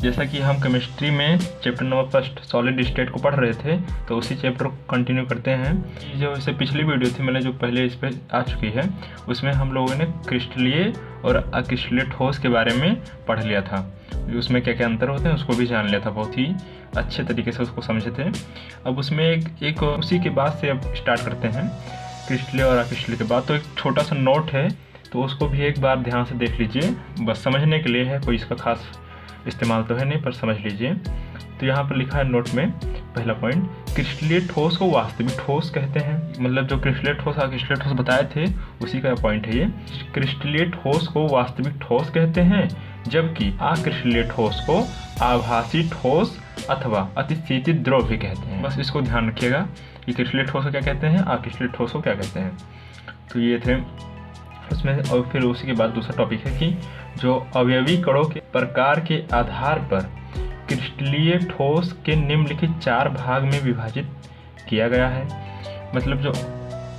जैसा कि हम केमिस्ट्री में chapter number first solid state को पढ़ रहे थे, तो उसी चैप्टर को कंटिन्यू करते हैं। जो इससे पिछली वीडियो थी मैंने जो पहले इस पर आ चुकी है, उसमें हम लोगों ने क्रिस्टलीय और अक्रिस्टलीय ठोस के बारे में पढ़ लिया था। उसमें क्या क्या अंतर होते हैं उसको भी जान लिया था, बहुत ही अच्छे तरीके से उसको समझे थे। अब उसमें एक उसी के बाद से अब स्टार्ट करते हैं क्रिस्टलीय और अक्रिस्टलीय के बाद। तो एक छोटा सा नोट है, तो उसको भी एक बार ध्यान से देख लीजिए, बस समझने के लिए है, कोई इसका खास इस्तेमाल तो है नहीं, पर समझ लीजिए। तो यहाँ पर लिखा है नोट में पहला पॉइंट, क्रिस्टलीय ठोस को वास्तविक ठोस कहते हैं। मतलब जो क्रिस्टलीय ठोस अक्रिस्टलीय ठोस बताए थे उसी का पॉइंट है ये। क्रिस्टलीय ठोस को वास्तविक ठोस कहते हैं, जबकि अक्रिस्टलीय ठोस को आभासी ठोस अथवा अतिशीतित द्रव भी कहते हैं। बस इसको ध्यान रखिएगा कि क्रिस्टलीय ठोस को क्या कहते हैं, अक्रिस्टलीय ठोस को क्या कहते हैं। तो ये थे उसमें। और फिर उसी के बाद दूसरा टॉपिक है कि जो अवयवी कणों के प्रकार के आधार पर क्रिस्टलीय ठोस के निम्नलिखित 4 भाग में विभाजित किया गया है। मतलब जो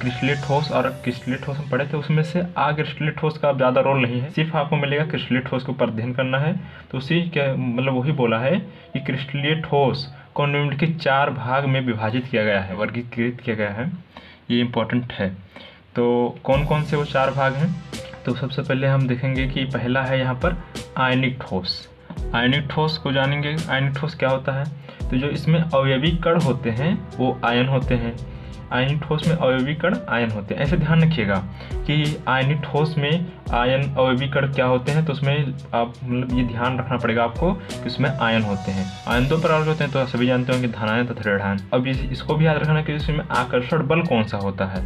क्रिस्टलीय ठोस और क्रिस्टलीय ठोस हम पढ़े थे उसमें से अक्रिस्टलीय ठोस का अब ज़्यादा रोल नहीं है, सिर्फ आपको मिलेगा क्रिस्टलीय ठोस के ऊपर अध्ययन करना है। तो उसी के मतलब वही बोला है कि क्रिस्टलीय ठोस को निम्नलिखित 4 भाग में विभाजित किया गया है, वर्गीकृत किया गया है। ये इम्पोर्टेंट है। तो कौन कौन से वो 4 भाग हैं? तो सबसे पहले हम देखेंगे कि पहला है यहाँ पर आयनिक ठोस। आयनिक ठोस को जानेंगे। आयनिक ठोस क्या होता है? तो जो इसमें अवयवी कण होते हैं वो आयन होते हैं। आयनिक ठोस में अवयवी कण आयन होते हैं। ऐसे ध्यान रखिएगा कि आयनिक ठोस में आयन अवयवी कण क्या होते हैं, तो उसमें आप मतलब ये ध्यान रखना पड़ेगा आपको कि उसमें आयन होते हैं। आयन 2 प्रकार के होते हैं, तो सभी जानते होंगे, धनायन तथा ऋणायन। अब इसको भी याद रखना कि इसमें आकर्षण बल कौन सा होता है।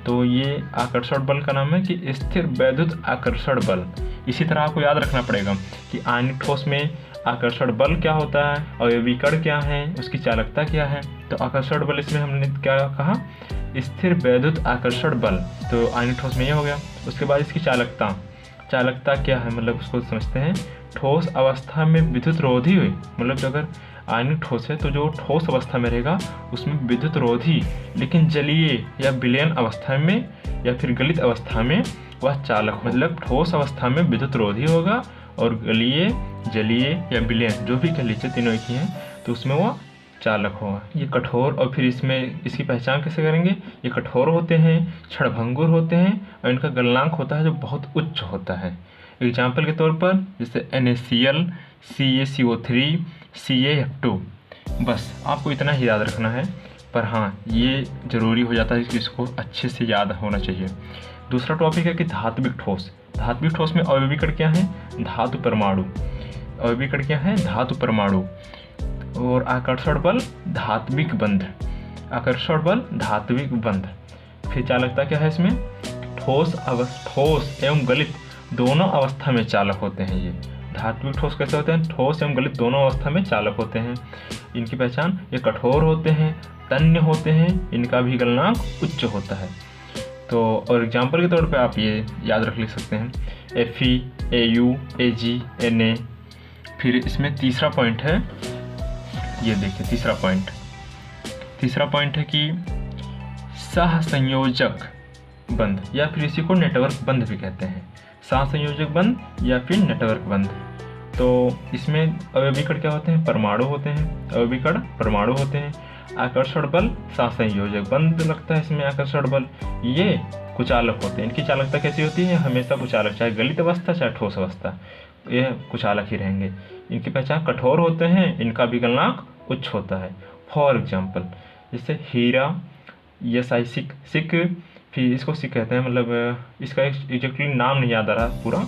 तो ये आकर्षण बल का नाम है कि स्थिर वैद्युत आकर्षण बल। इसी तरह आपको याद रखना पड़ेगा कि आयनिक ठोस में आकर्षण बल क्या होता है, अवयवी कण क्या है, उसकी चालकता क्या है। तो आकर्षण बल इसमें हमने क्या कहा, स्थिर वैद्युत आकर्षण बल। तो आयनिक ठोस में ये हो गया। उसके बाद इसकी चालकता। चालकता क्या है, मतलब उसको समझते हैं। ठोस अवस्था में विद्युत रोधी हुई, मतलब जो अगर आयनिक ठोस है तो जो ठोस अवस्था में रहेगा उसमें विद्युत रोधी, लेकिन जलीय या विलयन अवस्था में या फिर गलित अवस्था में वह चालक, मतलब ठोस अवस्था में विद्युत रोधी होगा और गलीय, जलीय या विलयन जो भी कह लीजिए, तीनों एक ही हैं, तो उसमें वह चालक होगा। ये कठोर, और फिर इसमें इसकी पहचान कैसे करेंगे? ये कठोर होते हैं, क्षणभंगुर होते हैं और इनका गलनांक होता है जो बहुत उच्च होता है। एग्जाम्पल के तौर पर जैसे NaCl, CaCO3, CaF2। बस आपको इतना ही याद रखना है, पर हाँ ये ज़रूरी हो जाता है कि इसको अच्छे से याद होना चाहिए। दूसरा टॉपिक है कि धात्विक ठोस। धात्विक ठोस में अवयवी कण क्या है? धातु परमाणु। अवयवी कण क्या है? धातु परमाणु। और आकर्षण बल धात्विक बंध। आकर्षण बल धात्विक बंध। फिर चालकता क्या है इसमें? ठोस एवं गलित दोनों अवस्था में चालक होते हैं। ये धात्विक ठोस कैसे होते हैं? ठोस एवं गलित दोनों अवस्था में चालक होते हैं। इनकी पहचान, ये कठोर होते हैं, तन्य होते हैं, इनका भी गलनांक उच्च होता है। तो और एग्जाम्पल के तौर पे आप ये याद रख लिख सकते हैं, Fe, Au, Ag, Na। फिर इसमें तीसरा पॉइंट है, ये देखिए तीसरा पॉइंट है कि सहसंयोजक बंध, या फिर इसी को नेटवर्क बंध भी कहते हैं। सहसंयोजक बंध या फिर नेटवर्क बंध। तो इसमें अवयवी कण क्या होते हैं? परमाणु होते हैं। अवयवी कण परमाणु होते हैं। आकर्षण बल सहसंयोजक बंध लगता है इसमें। आकर्षण बल ये कुचालक होते हैं। इनकी चालकता कैसी होती है? हमेशा कुचालक, चाहे गलित अवस्था चाहे ठोस अवस्था, ये कुचालक ही रहेंगे। इनकी पहचान, कठोर होते हैं, इनका भी गलनांक उच्च होता है। फॉर एग्जाम्पल जैसे हीरा, यसाइसिक, सिक, फिर इसको सिक कहते हैं, मतलब इसका एग्जैक्टली नाम नहीं याद आ रहा पूरा,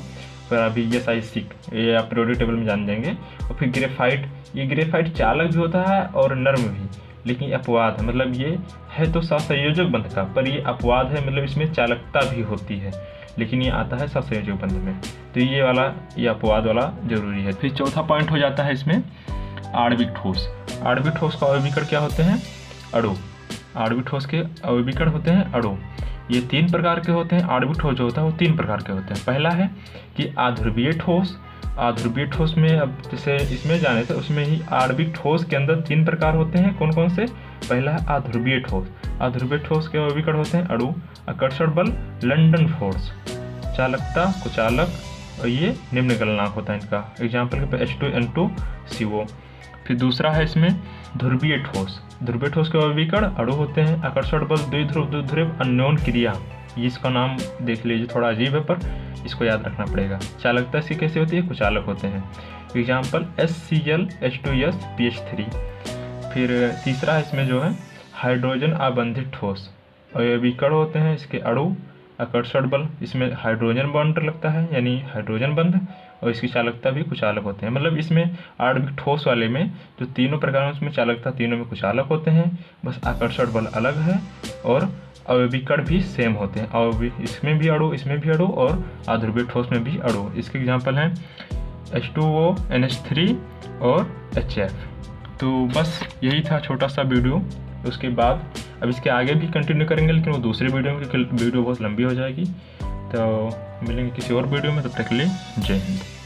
पर अभी यसाइसिक ये आप पीरियोडिक टेबल में जान जाएंगे। और फिर ग्रेफाइट, ये ग्रेफाइट चालक भी होता है और नर्म भी, लेकिन ये अपवाद है। मतलब ये है तो सहसंयोजक बंध का, पर ये अपवाद है, मतलब इसमें चालकता भी होती है, लेकिन ये आता है सहसंयोजक बंध में। तो ये वाला, ये अपवाद वाला जरूरी है। फिर चौथा पॉइंट हो जाता है इसमें आणविक ठोस। आणविक ठोस का अवयवी कण क्या होते हैं? अणु। आणविक ठोस के अवयवी कण होते हैं अणु। ये 3 प्रकार के होते हैं। आणविक ठोस जो होता है वो 3 प्रकार के होते हैं। पहला है कि अध्रुवीय ठोस। अध्रुवीय ठोस में, अब जैसे इसमें जाने थे उसमें ही आणविक ठोस के अंदर 3 प्रकार होते हैं। कौन कौन से? पहला है अध्रुवीय ठोस। अध्रुवीय ठोस के अवयवी कण होते हैं अणु, आकर्षण बल, लंडन फोर्स, चालकता कुचालक और ये निम्न गलनांक होता है इनका। एग्जाम्पल के पे H2N2CO। फिर दूसरा है इसमें ध्रुवीय ठोस। ध्रुवीय ठोस के अविकर्ण अणु होते हैं। आकर्षण बल द्विध्रुव अन्योन क्रिया, ये इसका नाम देख लीजिए, थोड़ा अजीब है पर इसको याद रखना पड़ेगा। चालकता इसकी कैसे होती है, कुचालक होते हैं। Example HCl H2S PH3। फिर तीसरा है इसमें जो है हाइड्रोजन आबंधित ठोस। अविकर्ण होते हैं इसके अणु। आकर्षण बल, इसमें हाइड्रोजन बॉन्ड लगता है यानी हाइड्रोजन बंध, और इसकी चालकता भी कुचालक होते हैं। मतलब इसमें आणविक ठोस वाले में जो तीनों प्रकार हैं उसमें चालकता तीनों में कुचालक होते हैं, बस आकर्षण बल अलग है और अविकर्ण भी सेम होते हैं। इसमें भी अणु, इसमें भी अणु और अध्रुवीय ठोस में भी अणु। इसके एग्जाम्पल हैं H2O NH3 और HF। तो बस यही था छोटा सा वीडियो। उसके बाद अब इसके आगे भी कंटिन्यू करेंगे, लेकिन वो दूसरे वीडियो में, वीडियो बहुत लंबी हो जाएगी। तो मिलेंगे किसी और वीडियो में, तब तक के लिए जय हिंद।